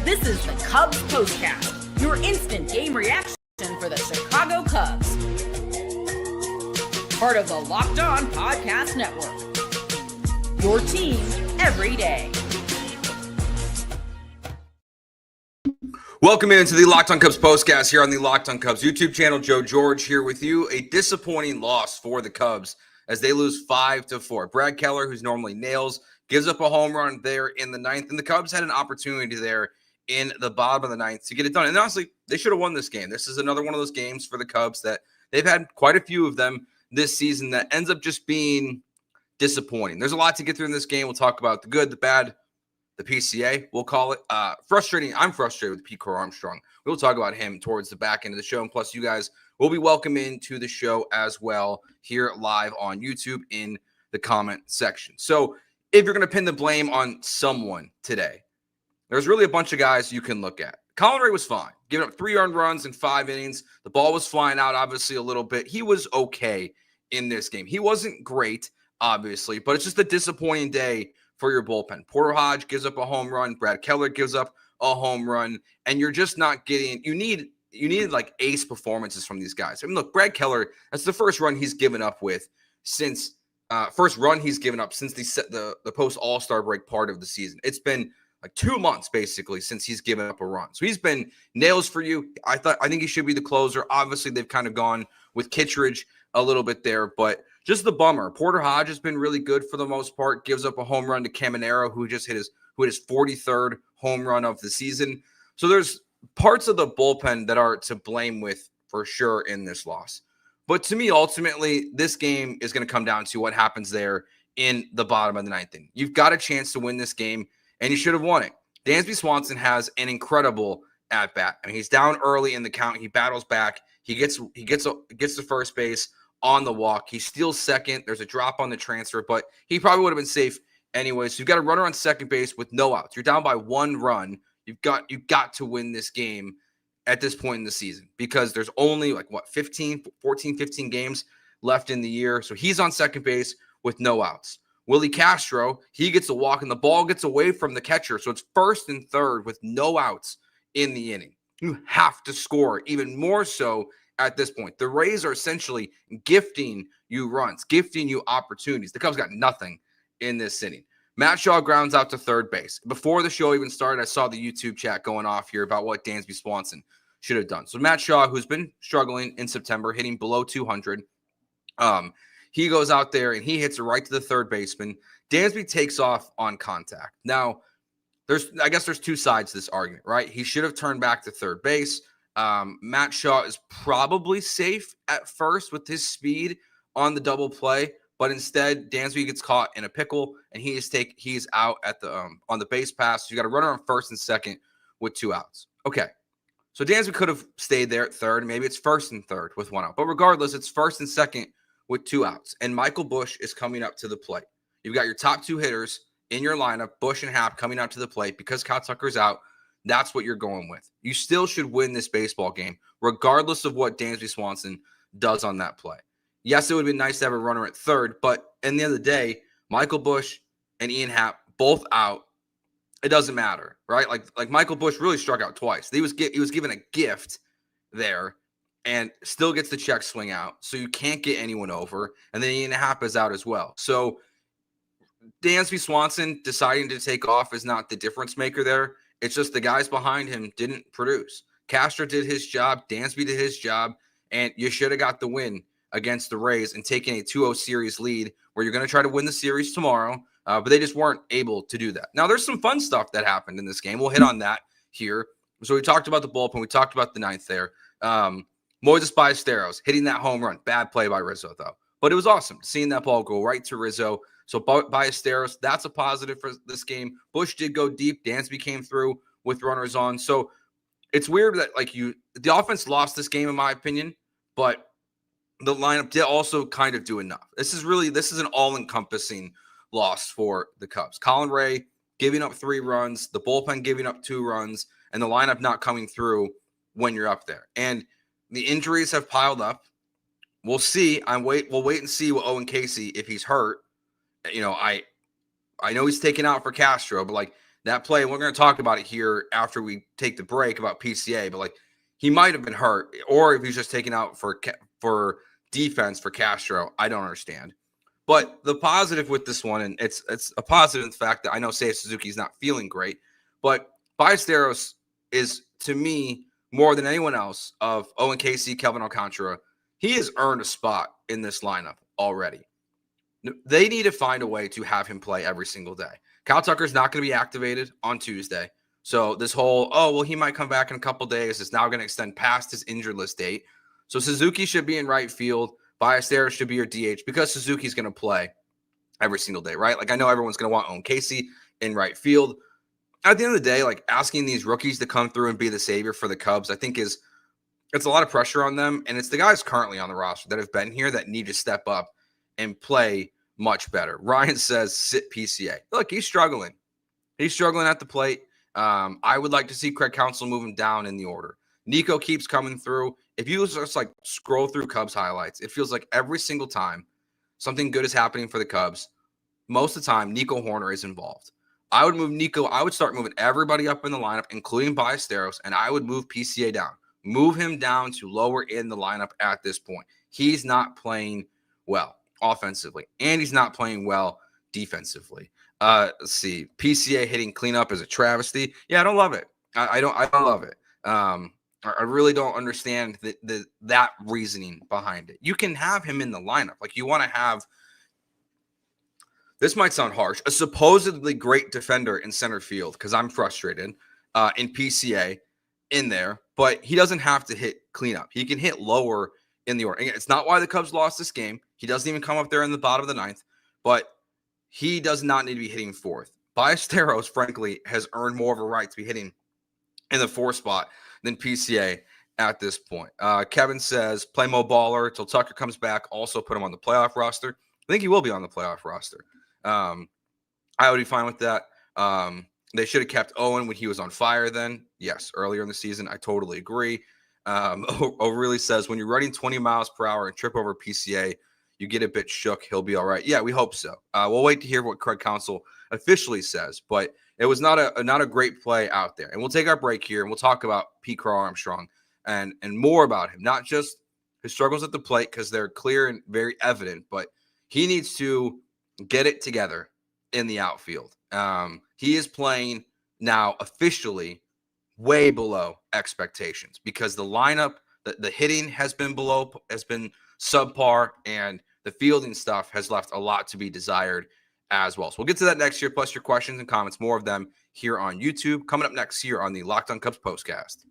This is the Cubs Postcast, your instant game reaction for the Chicago Cubs. Part of the Locked On Podcast Network. Your team every day. Welcome into the Locked On Cubs Postcast here on the Locked On Cubs YouTube channel. Joe George here with you. A disappointing loss for the Cubs as they lose 5-4. Brad Keller, who's normally nails, gives up a home run there in the ninth, and the Cubs had an opportunity there in the bottom of the ninth to get it done. And honestly, they should have won this game. This is another one of those games for the Cubs that they've had quite a few of them this season that ends up just being disappointing. There's a lot to get through in this game. We'll talk about the good, the bad, the PCA, we'll call it. Frustrating. I'm frustrated with Pete Crow Armstrong. We'll talk about him towards the back end of the show. And plus, you guys will be welcome into the show as well here live on YouTube in the comment section. So if you're going to pin the blame on someone today, there's really a bunch of guys you can look at. Colin Rea was fine, giving up 3 earned runs in 5 innings. The ball was flying out, obviously, a little bit. He was okay in this game. He wasn't great, obviously, but it's just a disappointing day for your bullpen. Porter Hodge gives up a home run. Brad Keller gives up a home run, and you're just not getting – you need like ace performances from these guys. I mean, look, Brad Keller, that's the first run he's given up with since the post All-Star break part of the season. It's been like 2 months basically since he's given up a run. So he's been nails for you. I think he should be the closer. Obviously, they've kind of gone with Kittredge a little bit there, but just the bummer. Porter Hodge has been really good for the most part. Gives up a home run to Caminero, who hit his 43rd home run of the season. So there's parts of the bullpen that are to blame with for sure in this loss. But to me, ultimately, this game is going to come down to what happens there in the bottom of the ninth inning. You've got a chance to win this game, and you should have won it. Dansby Swanson has an incredible at-bat. I mean, he's down early in the count. He battles back. He gets to first base on the walk. He steals second. There's a drop on the transfer, but he probably would have been safe anyway. So you've got a runner on second base with no outs. You're down by 1 run. You've got to win this game at this point in the season because there's only 15 games left in the year. So he's on second base with no outs. Willie Castro, he gets a walk and the ball gets away from the catcher. So it's first and third with no outs in the inning. You have to score even more so at this point. The Rays are essentially gifting you runs, gifting you opportunities. The Cubs got nothing in this inning. Matt Shaw grounds out to third base. Before the show even started, I saw the YouTube chat going off here about what Dansby Swanson should have done. So Matt Shaw, who's been struggling in September, hitting below 200, he goes out there and he hits it right to the third baseman. Dansby takes off on contact. Now, I guess there's 2 sides to this argument, right? He should have turned back to third base. Matt Shaw is probably safe at first with his speed on the double play, but instead Dansby gets caught in a pickle and he's out at the on the base pass. So you got a runner on first and second with 2 outs. Okay. So Dansby could have stayed there at third. Maybe it's first and third with 1 out. But regardless, it's first and second with 2 outs. And Michael Busch is coming up to the plate. You've got your top 2 hitters in your lineup, Busch and Happ, coming out to the plate because Kyle Tucker's out. That's what you're going with. You still should win this baseball game, regardless of what Dansby Swanson does on that play. Yes, it would have been nice to have a runner at third, but at the end of the day, Michael Busch and Ian Happ both out. It doesn't matter, right? Like Michael Busch really struck out twice. He was given a gift there and still gets the check swing out, so you can't get anyone over. And then Ian Happ is out as well. So Dansby Swanson deciding to take off is not the difference maker there. It's just the guys behind him didn't produce. Castro did his job. Dansby did his job. And you should have got the win against the Rays and taken a 2-0 series lead where you're going to try to win the series tomorrow. But they just weren't able to do that. Now, there's some fun stuff that happened in this game. We'll hit on that here. So we talked about the bullpen. We talked about the ninth there. Moises Ballesteros hitting that home run. Bad play by Rizzo, though. But it was awesome seeing that ball go right to Rizzo. So Ballesteros, that's a positive for this game. Busch did go deep. Dansby came through with runners on. So it's weird that the offense lost this game, in my opinion, but the lineup did also kind of do enough. This is an all-encompassing loss for the Cubs. Colin Rea giving up 3 runs, the bullpen giving up 2 runs, and the lineup not coming through when you're up there. And the injuries have piled up. We'll see. We'll wait and see with Owen Casey if he's hurt. I know he's taken out for Castro, but that play, we're going to talk about it here after we take the break about PCA, but like he might have been hurt, or if he's just taken out for defense for Castro, I don't understand. But the positive with this one, and it's a positive in the fact that I know Seiya Suzuki's not feeling great, but Ballesteros is, to me, more than anyone else of Owen Casey, Kelvin Alcantara, he has earned a spot in this lineup already. They need to find a way to have him play every single day. Kyle Tucker's not going to be activated on Tuesday. So this whole, he might come back in a couple days, is now going to extend past his injured list date. So Suzuki should be in right field. Ballesteros should be your DH because Suzuki's going to play every single day, right? Like I know everyone's going to want Owen Casey in right field. At the end of the day, like asking these rookies to come through and be the savior for the Cubs, I think it's a lot of pressure on them. And it's the guys currently on the roster that have been here that need to step up and play much better. Ryan says, sit PCA. Look, he's struggling. He's struggling at the plate. I would like to see Craig Counsell move him down in the order. Nico keeps coming through. If you just like scroll through Cubs highlights, it feels like every single time something good is happening for the Cubs, most of the time Nico Horner is involved. I would move Nico. I would start moving everybody up in the lineup, including Ballesteros, and I would move PCA down. Move him down to lower in the lineup at this point. He's not playing well offensively, and he's not playing well defensively. Let's see. PCA hitting cleanup is a travesty. Yeah, I don't love it. I don't love it. I really don't understand that reasoning behind it. You can have him in the lineup. Like you want to have, this might sound harsh, a supposedly great defender in center field, because I'm frustrated, in PCA in there, but he doesn't have to hit cleanup. He can hit lower in the order. It's not why the Cubs lost this game. He doesn't even come up there in the bottom of the ninth, but he does not need to be hitting fourth. Ballesteros, frankly, has earned more of a right to be hitting in the fourth spot than PCA at this point. Kevin says, play Mo Baller till Tucker comes back. Also put him on the playoff roster. I think he will be on the playoff roster. I would be fine with that. They should have kept Owen when he was on fire then. Yes, earlier in the season. I totally agree. O'Reilly says, when you're running 20 miles per hour and trip over PCA, you get a bit shook. He'll be all right. Yeah, we hope so. We'll wait to hear what Craig Counsell officially says, but it was not a great play out there. And we'll take our break here, and we'll talk about Pete Crow Armstrong and more about him, not just his struggles at the plate, because they're clear and very evident, but he needs to get it together in the outfield. He is playing now officially way below expectations because the lineup, the hitting has been subpar, and the fielding stuff has left a lot to be desired as well. So we'll get to that next year, plus your questions and comments, more of them here on YouTube. Coming up next here on the Locked On Cubs postcast.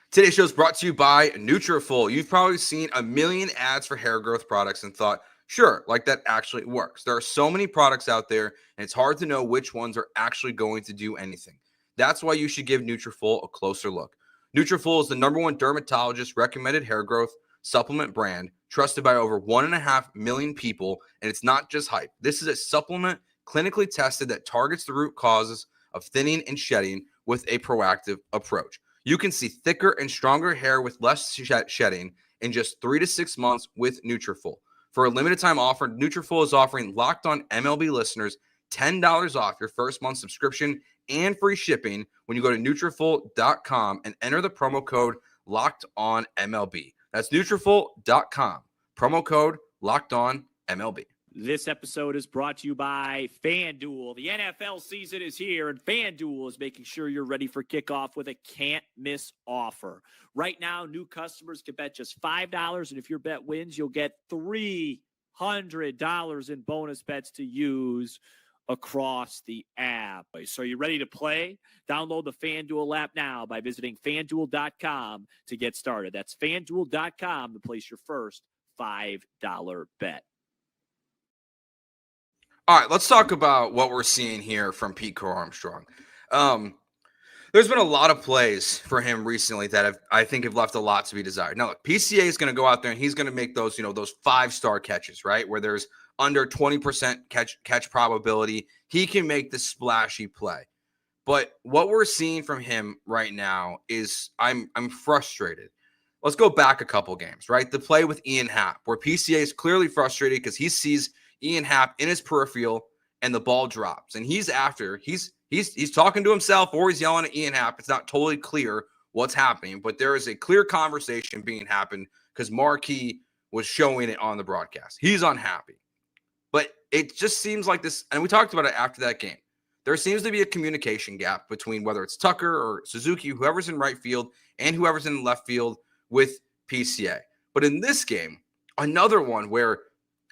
Today's show is brought to you by Nutrafol. You've probably seen a million ads for hair growth products and thought, sure, like that actually works. There are so many products out there, and it's hard to know which ones are actually going to do anything. That's why you should give Nutrafol a closer look. Nutrafol is the #1 dermatologist recommended hair growth supplement brand, trusted by over 1.5 million people, and it's not just hype. This is a supplement clinically tested that targets the root causes of thinning and shedding with a proactive approach. You can see thicker and stronger hair with less shedding in just 3 to 6 months with Nutrafol. For a limited time offer, Nutrafol is offering Locked On MLB listeners $10 off your first month subscription and free shipping when you go to Nutrafol.com and enter the promo code LOCKEDONMLB. That's Nutrafol.com. Promo code LOCKEDONMLB. This episode is brought to you by FanDuel. The NFL season is here, and FanDuel is making sure you're ready for kickoff with a can't-miss offer. Right now, new customers can bet just $5, and if your bet wins, you'll get $300 in bonus bets to use across the app. So are you ready to play? Download the FanDuel app now by visiting FanDuel.com to get started. That's FanDuel.com to place your first $5 bet. All right, let's talk about what we're seeing here from Pete Crow Armstrong. There's been a lot of plays for him recently that I think have left a lot to be desired. Now, look, PCA is going to go out there and he's going to make those, those 5-star catches, right? Where there's under 20% catch probability. He can make the splashy play. But what we're seeing from him right now is I'm frustrated. Let's go back a couple games, right? The play with Ian Happ, where PCA is clearly frustrated because he sees Ian Happ in his peripheral and the ball drops, and he's talking to himself or he's yelling at Ian Happ. It's not totally clear what's happening, but there is a clear conversation being happened because Marquis was showing it on the broadcast. He's unhappy. But it just seems like this, and we talked about it after that game. There seems to be a communication gap between whether it's Tucker or Suzuki, whoever's in right field, and whoever's in left field with PCA. But in this game, another one where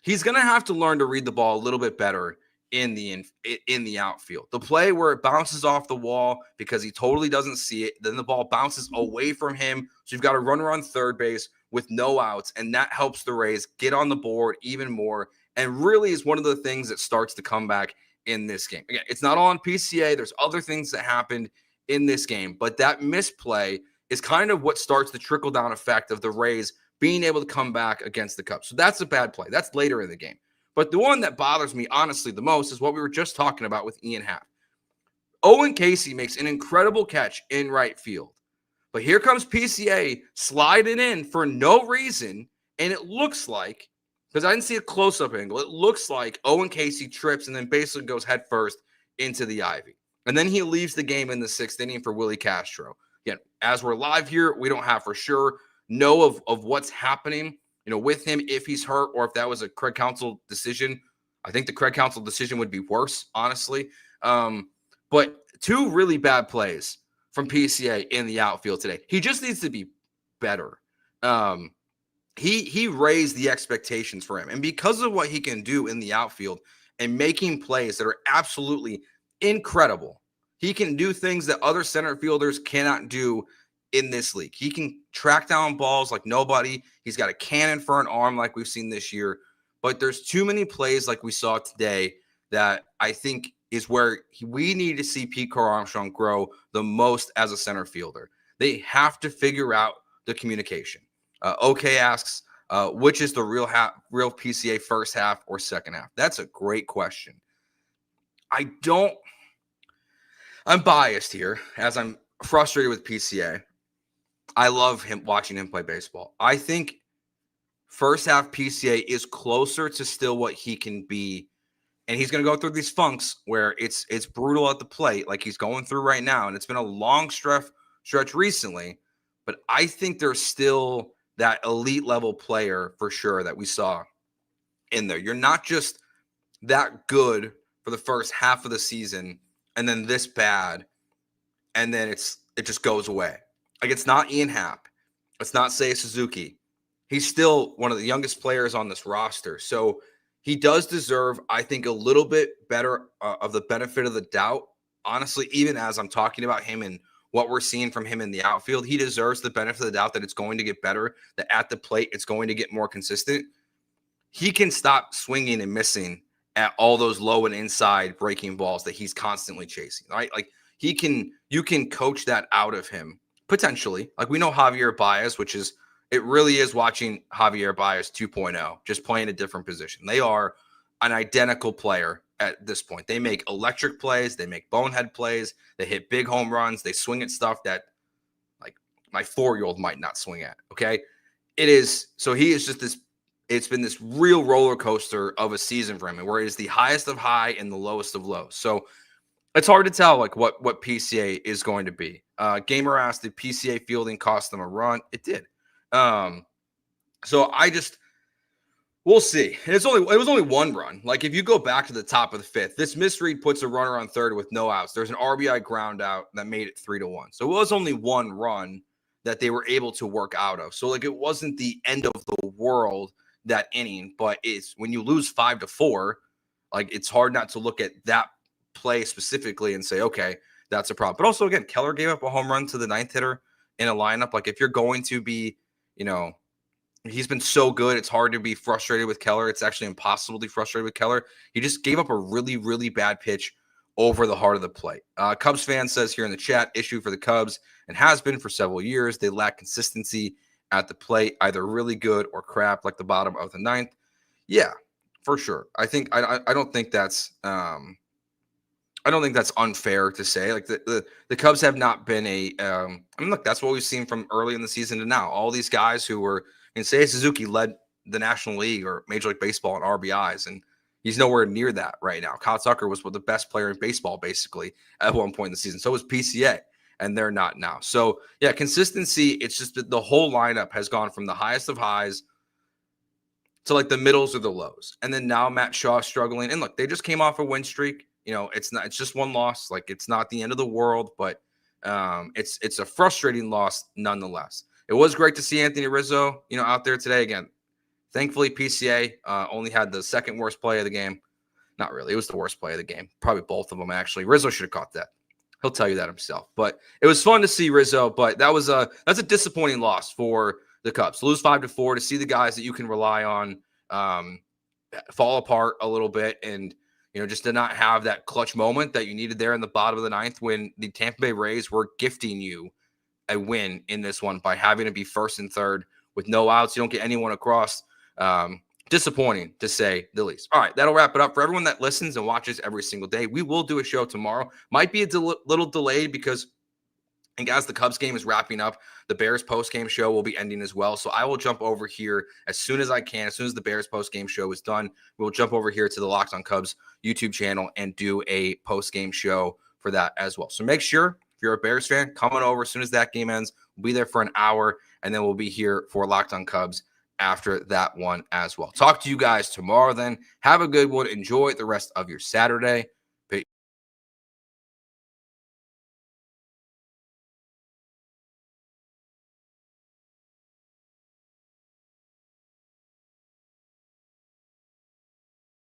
he's going to have to learn to read the ball a little bit better in the outfield. The play where it bounces off the wall because he totally doesn't see it, then the ball bounces away from him, so you've got a runner on third base with no outs, and that helps the Rays get on the board even more, and really is one of the things that starts to come back in this game. Again, it's not all on PCA. There's other things that happened in this game, but that misplay is kind of what starts the trickle-down effect of the Rays being able to come back against the Cubs. So that's a bad play. That's later in the game. But the one that bothers me, honestly, the most is what we were just talking about with Ian Happ. Owen Casey makes an incredible catch in right field. But here comes PCA sliding in for no reason, and it looks like, because I didn't see a close-up angle, it looks like Owen Casey trips and then basically goes headfirst into the ivy. And then he leaves the game in the 6th inning for Willie Castro. Again, as we're live here, we don't have for sure know of what's happening, with him, if he's hurt or if that was a Craig Counsell decision. I think the Craig Counsell decision would be worse, honestly. But 2 really bad plays from PCA in the outfield today. He just needs to be better. He raised the expectations for him. And because of what he can do in the outfield and making plays that are absolutely incredible, he can do things that other center fielders cannot do in this league. He can track down balls like nobody. He's got a cannon for an arm like we've seen this year. But there's too many plays like we saw today that I think is where we need to see Pete Crow-Armstrong grow the most as a center fielder. They have to figure out the communication. OK asks, which is the real PCA, first half or second half? That's a great question. I'm biased here as I'm frustrated with PCA. I love watching him play baseball. I think first half PCA is closer to still what he can be. And he's going to go through these funks where it's brutal at the plate like he's going through right now. And it's been a long stretch recently. But I think there's still that elite level player for sure that we saw in there. You're not just that good for the first half of the season and then this bad and then it just goes away. Like, it's not Ian Happ. It's not Seiya Suzuki. He's still one of the youngest players on this roster. So he does deserve, I think, a little bit better of the benefit of the doubt. Honestly, even as I'm talking about him and what we're seeing from him in the outfield, he deserves the benefit of the doubt that it's going to get better, that at the plate it's going to get more consistent. He can stop swinging and missing at all those low and inside breaking balls that he's constantly chasing, right? Like, you can coach that out of him. Potentially. Like, we know Javier Baez, it really is watching Javier Baez 2.0, just playing a different position. They are an identical player at this point. They make electric plays. They make bonehead plays. They hit big home runs. They swing at stuff that, like, my 4-year-old might not swing at, okay? So he is just it's been this real roller coaster of a season for him, where it is the highest of high and the lowest of low. So it's hard to tell, like, what PCA is going to be. Gamer asked, did PCA fielding cost them a run? It did. So we'll see. And it was only 1 run. Like, if you go back to the top of the 5th, this misread puts a runner on third with no outs. There's an RBI ground out that made it 3-1. So it was only 1 run that they were able to work out of. So, like, it wasn't the end of the world that inning, but it's when you lose 5-4, like, it's hard not to look at that play specifically and say, okay, that's a problem. But also, again, Keller gave up a home run to the 9th hitter in a lineup. Like, if you're going to be, he's been so good, it's hard to be frustrated with Keller. It's actually impossible to be frustrated with Keller. He just gave up a really, really bad pitch over the heart of the plate. Cubs fan says here in the chat, issue for the Cubs, and has been for several years, they lack consistency at the plate, either really good or crap, like the bottom of the 9th. Yeah, for sure. I don't think that's unfair to say. Like, the Cubs have not been look, that's what we've seen from early in the season to now. All these guys who were, Seiya Suzuki led the National League or Major League Baseball in RBIs, and He's nowhere near that right now. Kyle Tucker was the best player in baseball, basically, at one point in the season. So was PCA, and they're not now. So, yeah, consistency, it's just that the whole lineup has gone from the highest of highs to like the middles or the lows. And then now Matt Shaw struggling. And look, they just came off a win streak. It's just one loss. Like, it's not the end of the world, but it's a frustrating loss nonetheless. It was great to see Anthony Rizzo, out there today again. Thankfully, PCA only had the second worst play of the game. Not really. It was the worst play of the game. Probably both of them, actually. Rizzo should have caught that. He'll tell you that himself. But it was fun to see Rizzo, but that's a disappointing loss for the Cubs. To lose 5-4, to see the guys that you can rely on fall apart a little bit, and just to not have that clutch moment that you needed there in the bottom of the ninth when the Tampa Bay Rays were gifting you a win in this one by having to be first and third with no outs. You don't get anyone across. Disappointing, to say the least. All right, that'll wrap it up. For everyone that listens and watches every single day, we will do a show tomorrow. Might be a little delayed because, and guys, the Cubs game is wrapping up. The Bears post-game show will be ending as well. So I will jump over here as soon as I can. As soon as the Bears post-game show is done, we'll jump over here to the Locked on Cubs YouTube channel and do a post-game show for that as well. So make sure, if you're a Bears fan, come on over as soon as that game ends. We'll be there for an hour, and then we'll be here for Locked on Cubs after that one as well. Talk to you guys tomorrow then. Have a good one. Enjoy the rest of your Saturday.